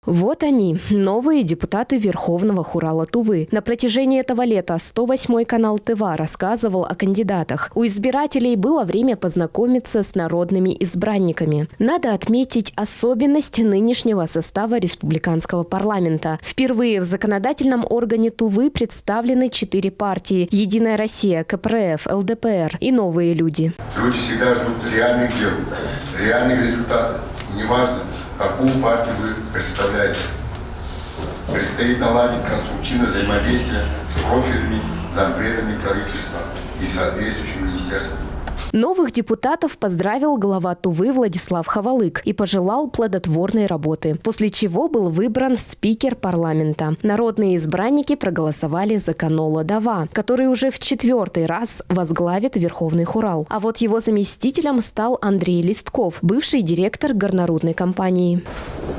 Вот они, новые депутаты Верховного Хурала Тувы. На протяжении этого лета 108-й канал ТВ рассказывал о кандидатах. У избирателей было время познакомиться с народными избранниками. Надо отметить особенность нынешнего состава республиканского парламента. Впервые в законодательном органе Тувы представлены 4 партии: «Единая Россия», КПРФ, ЛДПР и «Новые люди». Люди всегда ждут реальных дел, реальных результатов. И неважно, какую партию вы представляете. Предстоит наладить конструктивное взаимодействие с профильными зампредами правительства и соответствующим министерством. Новых депутатов поздравил глава Тувы Владислав Хавалык и пожелал плодотворной работы, после чего был выбран спикер парламента. Народные избранники проголосовали за Канола Дава, который уже в 4-й раз возглавит Верховный Хурал. А вот его заместителем стал Андрей Листков, бывший директор горнорудной компании.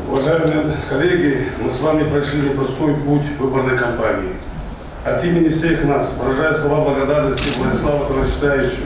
Уважаемые коллеги, мы с вами прошли непростой путь выборной кампании. От имени всех нас выражаю слова благодарности Владиславу Торочтаевичу.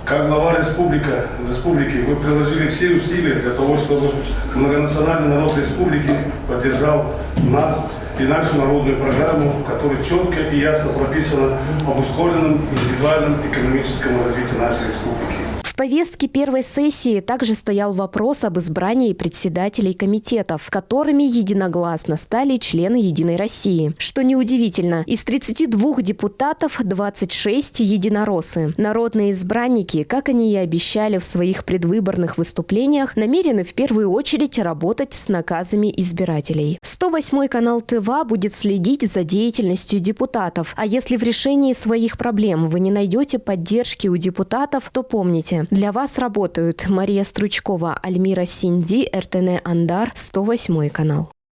Как глава республики вы приложили все усилия для того, чтобы многонациональный народ республики поддержал нас и нашу народную программу, в которой четко и ясно прописано об ускоренном индивидуальном экономическом развитии нашей республики. В повестке первой сессии также стоял вопрос об избрании председателей комитетов, которыми единогласно стали члены «Единой России». Что неудивительно, из 32 депутатов 26 единороссы. Народные избранники, как они и обещали в своих предвыборных выступлениях, намерены в первую очередь работать с наказами избирателей. 108-й канал ТВ будет следить за деятельностью депутатов. А если в решении своих проблем вы не найдете поддержки у депутатов, то помните, для вас работают Мария Стручкова, Альмира Синди, РТН Андар, 108-й канал.